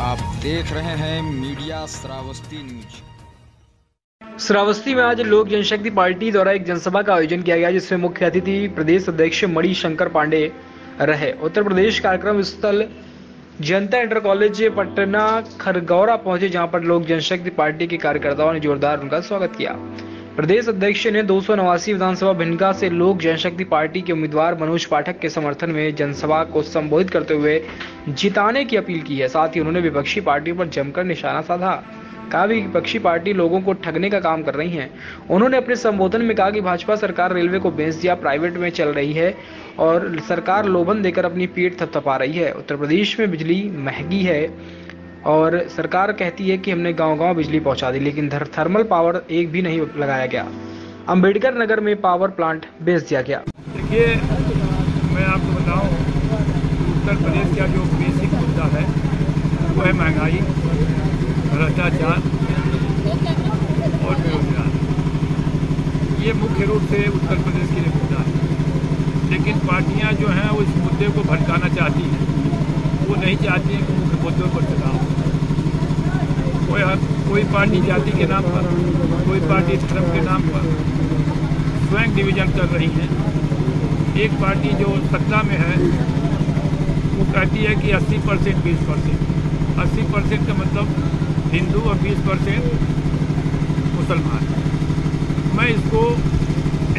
आप देख रहे हैं मीडिया श्रावस्ती न्यूज। श्रावस्ती में आज लोक जनशक्ति पार्टी द्वारा एक जनसभा का आयोजन किया गया, जिसमें मुख्य अतिथि प्रदेश अध्यक्ष मणिशंकर पांडे रहे। उत्तर प्रदेश कार्यक्रम स्थल जनता इंटर कॉलेज पटना खरगौरा पहुंचे, जहां पर लोक जनशक्ति पार्टी के कार्यकर्ताओं ने जोरदार उनका स्वागत किया। प्रदेश अध्यक्ष ने 289 विधानसभा भिनगा से लोक जनशक्ति पार्टी के उम्मीदवार मनोज पाठक के समर्थन में जनसभा को संबोधित करते हुए जिताने की अपील की है। साथ ही उन्होंने विपक्षी पार्टियों पर जमकर निशाना साधा। कहा भी विपक्षी पार्टी लोगों को ठगने का काम कर रही है। उन्होंने अपने संबोधन में कहा कि भाजपा सरकार रेलवे को बेच दिया, प्राइवेट में चल रही है और सरकार लोभन देकर अपनी पीठ थपथपा रही है। उत्तर प्रदेश में बिजली महंगी है और सरकार कहती है कि हमने गांव-गांव बिजली पहुंचा दी, लेकिन थर्मल पावर एक भी नहीं लगाया गया। अंबेडकर नगर में पावर प्लांट बेच दिया गया। देखिए, मैं आपको बताऊं, उत्तर प्रदेश का जो बेसिक मुद्दा है वो है महंगाई, भ्रष्टाचार और बेरोजगार। ये मुख्य रूप से उत्तर प्रदेश के लिए मुद्दा है, लेकिन पार्टियां जो हैं वो इस मुद्दे को भटकाना चाहती हैं। वो नहीं चाहती हैं कि मुख्य मुद्दों पर चलाओ। कोई पार्टी जाति के नाम पर, कोई पार्टी धर्म के नाम पर स्वयं डिवीजन कर रही है। एक पार्टी जो सत्ता में है वो कहती है कि 80% 20%, 80% का मतलब हिंदू और 20% मुसलमान। मैं इसको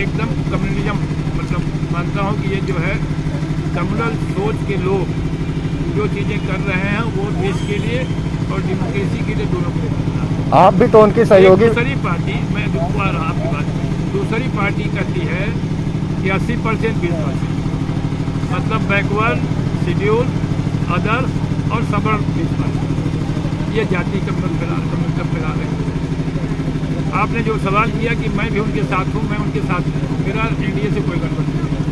एकदम कम्युनलिज्म मतलब मानता हूँ कि ये जो है कम्युनल सोच के लोग जो चीज़ें कर रहे हैं वो देश के लिए और डेमोक्रेसी के लिए दोनों को करना है। आप भी तो उनकी सहयोगी। दूसरी पार्टी, मैं रुकवा रहा आपकी बात, दूसरी पार्टी कहती है कि 80% 20%, मतलब बैकवर्ड, शेड्यूल, अदर्स और सबर्ब 20%। ये जाति कम्युनिज्म फैला रहे हैं। आपने जो सवाल किया कि मैं भी उनके साथ हूँ, मैं उनके साथ हूँ। मेरा एनडीए से कोई गड़बड़ नहीं है।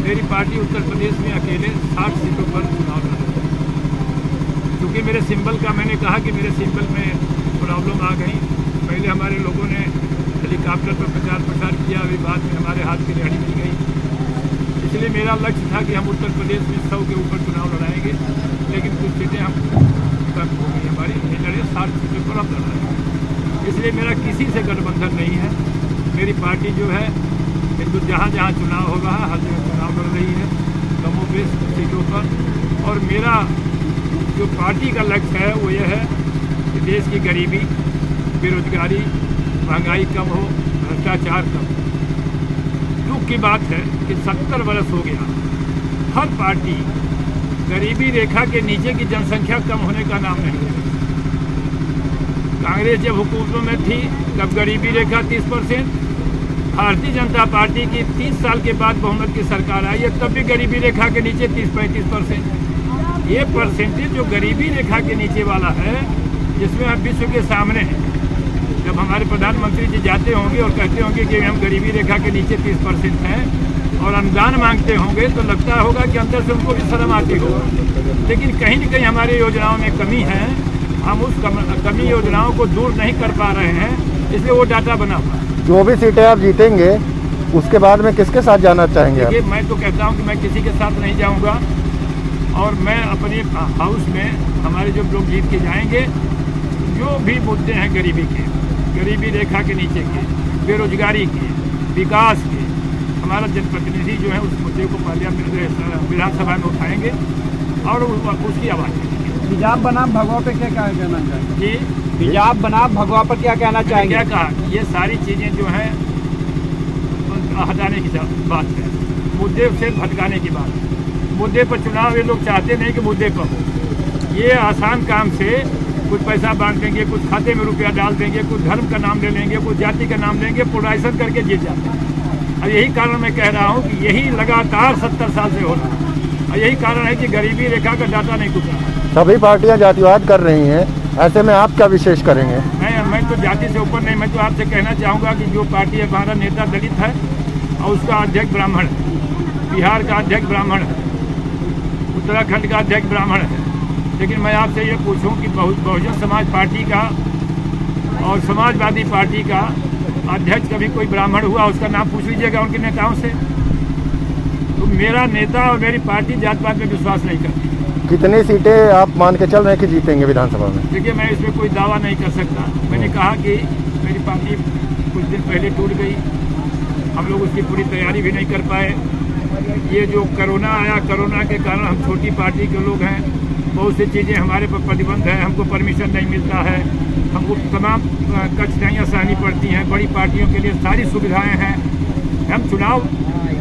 मेरी पार्टी उत्तर प्रदेश में अकेले 60 सीटों पर चुनाव लड़ा। क्योंकि मेरे सिंबल का, मैंने कहा कि मेरे सिंबल में प्रॉब्लम आ गई। पहले हमारे लोगों ने हेलीकॉप्टर पर प्रचार प्रसार किया, अभी बाद में हमारे हाथ की रेहड़ी मिल गई। इसलिए मेरा लक्ष्य था कि हम उत्तर प्रदेश में 100 के ऊपर चुनाव लड़ाएंगे, लेकिन कुछ सीटें हम कम हो गई हमारी, नहीं लड़े। 60 सीटों पर हम लड़ाएंगे। इसलिए मेरा किसी से गठबंधन नहीं है। मेरी पार्टी जो है हिंदू जहाँ जहाँ चुनाव होगा हर जगह चुनाव लड़ रही है, कमोबेश सीटों पर। और मेरा जो पार्टी का लक्ष्य है वो ये है कि देश की गरीबी, बेरोजगारी, महंगाई कम हो, भ्रष्टाचार कम हो। दुख की बात है कि 70 वर्ष हो गया, हर पार्टी गरीबी रेखा के नीचे की जनसंख्या कम होने का नाम नहीं ले रही। कांग्रेस जब हुकूमतों में थी तब गरीबी रेखा 30%, भारतीय जनता पार्टी की 30 साल के बाद बहुमत की सरकार आई है, तब भी गरीबी रेखा के नीचे 30-35%। ये परसेंटेज जो गरीबी रेखा के नीचे वाला है, जिसमें आप विश्व के सामने हैं। जब हमारे प्रधानमंत्री जी जाते होंगे और कहते होंगे कि हम गरीबी रेखा के नीचे 30% हैं और अनुदान मांगते होंगे, तो लगता होगा कि अंदर से उनको भी शर्म आती होगी। लेकिन कहीं न कहीं हमारी योजनाओं में कमी है, हम उस कमी योजनाओं को दूर नहीं कर पा रहे हैं, इसलिए वो डाटा बना हुआ। जो भी सीटें आप जीतेंगे उसके बाद में किसके साथ जाना चाहेंगे? देखिए, मैं तो कहता हूँ कि मैं किसी के साथ नहीं जाऊँगा, और मैं अपने हाउस में हमारे जो लोग जीत के जाएंगे, जो भी मुद्दे हैं गरीबी के, गरीबी रेखा के नीचे के, बेरोजगारी के, विकास के, हमारा जनप्रतिनिधि जो है उस मुद्दे को पार्लियामेंट विधानसभा में उठाएंगे और उसकी आवाज़ देंगे। हिजाब बनाम भगवा पे क्या कहना चाहेंगे? जी, हिजाब बनाम भगवा पर क्या कहना चाहेंगे? क्या कहा, ये सारी चीज़ें जो हैं हटाने की बात है, मुद्दे से भटकाने की बात है। मुद्दे पर चुनाव ये लोग चाहते नहीं कि मुद्दे पर हो। ये आसान काम से कुछ पैसा बांट देंगे, कुछ खाते में रुपया डाल देंगे, कुछ धर्म का नाम ले लेंगे, कुछ जाति का नाम लेंगे, पोलराइजेशन करके जीत जाते हैं। और यही कारण मैं कह रहा हूँ कि यही लगातार 70 साल से हो रहा है, और यही कारण है कि गरीबी रेखा का डाटा नहीं टूट रहा। सभी पार्टियां जातिवाद कर रही हैं, ऐसे में आप क्या विशेष करेंगे? मैं तो जाति से ऊपर नहीं। मैं तो आपसे कहना चाहूँगा कि जो पार्टी है, हमारा नेता दलित है और उसका अध्यक्ष ब्राह्मण है, बिहार का अध्यक्ष ब्राह्मण है, उत्तराखंड का अध्यक्ष ब्राह्मण है। लेकिन मैं आपसे ये पूछूं कि बहुजन समाज पार्टी का और समाजवादी पार्टी का अध्यक्ष कभी कोई ब्राह्मण हुआ? उसका नाम पूछ लीजिएगा उनके नेताओं से। तो मेरा नेता और मेरी पार्टी जात पात में विश्वास नहीं करती। कितनी सीटें आप मान के चल रहे हैं कि जीतेंगे विधानसभा में? देखिए, मैं इसमें कोई दावा नहीं कर सकता। मैंने कहा कि मेरी पार्टी कुछ दिन पहले टूट गई, हम लोग उसकी पूरी तैयारी भी नहीं कर पाए। ये जो कोरोना आया, कोरोना के कारण हम छोटी पार्टी के लोग हैं, बहुत सी चीज़ें हमारे पर प्रतिबंध है, हमको परमिशन नहीं मिलता है, हमको तमाम कठिनाइयाँ सहनी पड़ती हैं। बड़ी पार्टियों के लिए सारी सुविधाएं हैं। हम चुनाव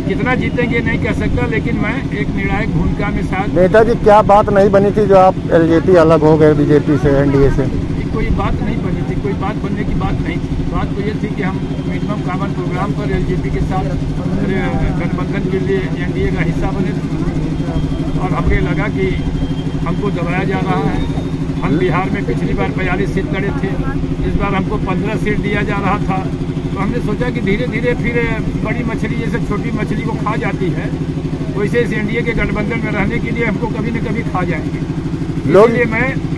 कितना जीतेंगे नहीं कह सकता, लेकिन मैं एक निर्णायक भूमिका में साथ। नेताजी, क्या बात नहीं बनी थी जो आप एलजेपी अलग हो गए बीजेपी से, एनडीए से? कोई बात नहीं बनी थी, कोई बात बनने की बात नहीं थी। बात तो ये थी कि हम मिनिमम कॉमन प्रोग्राम पर एलजेपी के साथ गठबंधन के लिए एनडीए का हिस्सा बने और हमें लगा कि हमको दबाया जा रहा है। हम बिहार में पिछली बार 42 सीट लड़े थे, इस बार हमको 15 सीट दिया जा रहा था। तो हमने सोचा कि धीरे धीरे फिर बड़ी मछली जैसे छोटी मछली को खा जाती है, वैसे इस एनडीए के गठबंधन में रहने के लिए हमको कभी न कभी खा जाएंगे।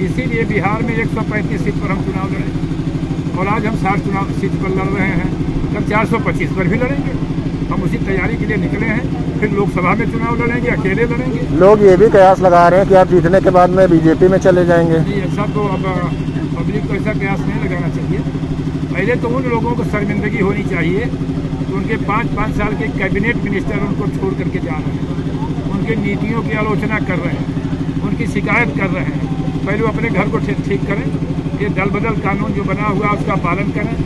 इसीलिए बिहार में 135 सीट पर हम चुनाव लड़े और आज हम 60 सीट पर लड़ रहे हैं। तब 425 पर भी लड़ेंगे। हम उसी तैयारी के लिए निकले हैं। फिर लोकसभा में चुनाव लड़ेंगे, अकेले लड़ेंगे। लोग ये भी कयास लगा रहे हैं कि आप जीतने के बाद में बीजेपी में चले जाएंगे। नहीं, ऐसा तो अब पब्लिक को ऐसा कयास नहीं लगाना चाहिए। पहले तो उन लोगों को शर्मिंदगी होनी चाहिए तो उनके 5-5 साल के कैबिनेट मिनिस्टर उनको छोड़ करके जा रहे हैं, उनकी नीतियों की आलोचना कर रहे हैं, उनकी शिकायत कर रहे हैं। पहले वो अपने घर को ठीक करें। ये दल बदल कानून जो बना हुआ उसका पालन करें।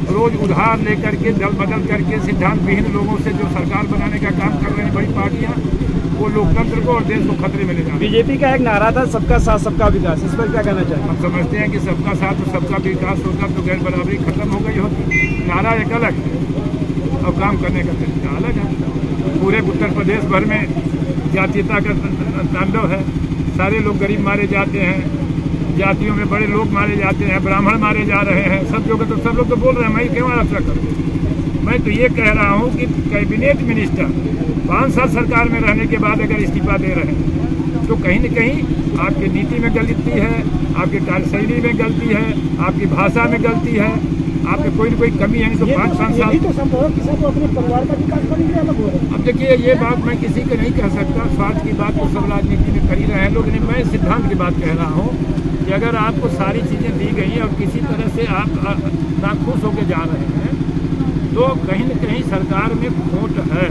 रोज उधार लेकर के दल बदल करके सिद्धांत विहीन लोगों से जो सरकार बनाने का काम कर रहे हैं बड़ी पार्टियां, वो लोकतंत्र को और देश को खतरे में ले जा रही है। बीजेपी का एक नारा था सबका साथ सबका विकास, इस पर क्या कहना चाहिए? हम समझते हैं कि सबका साथ और सबका विकास होता तो गैर बराबरी खत्म हो गई होती। नारा एक अलग है और काम करने का तरीका अलग है। पूरे उत्तर प्रदेश भर में जातीयता का तांडव है। सारे लोग गरीब मारे जाते हैं, जातियों में बड़े लोग मारे जाते हैं, ब्राह्मण मारे जा रहे हैं। सब लोग तो बोल रहे हैं, मैं क्यों आलोचना करूँ? मैं तो ये कह रहा हूँ कि कैबिनेट मिनिस्टर 5 साल सरकार में रहने के बाद अगर इस्तीफा दे रहे हैं तो कहीं न कहीं आपकी नीति में गलती है, आपकी कार्यशैली में गलती है, आपकी भाषा में गलती है, आप में कोई न कोई कमी है। नहीं तो 5-5 साल तो संभव किसी को अपने परिवार का विकास करने के लिए अलग हो रहा है। अब देखिए, ये बात मैं किसी को नहीं कह सकता। स्वार्थ की बात तो सब राजनीति में कर ही रहे हैं लोग। नहीं, मैं सिद्धांत की बात कह रहा हूँ कि अगर आपको सारी चीज़ें दी गई और किसी तरह से आप नाखुश होकर जा रहे हैं तो कहीं न कहीं सरकार में खोट है।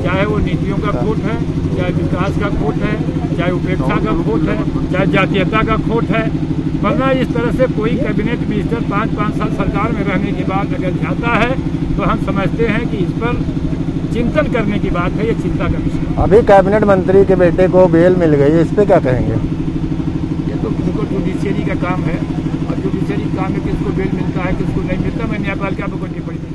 चाहे वो नीतियों का खोट है, चाहे विकास का खोट है, चाहे उपेक्षा का खोट है, चाहे जातीयता का खोट है। वरना इस तरह से कोई कैबिनेट मिनिस्टर 5-5 साल सरकार में रहने के बाद अगर जाता है तो हम समझते हैं कि इस पर चिंतन करने की बात है। ये चिंता का विषय। अभी कैबिनेट मंत्री के बेटे को बेल मिल गई है, इस पे क्या कहेंगे? ये तो उनको जुडिशियरी का काम है और जुडिशियरी काम में किसको बेल मिलता है किसको नहीं मिलता, मैं न्यायपालिका को टिप्पणी नहीं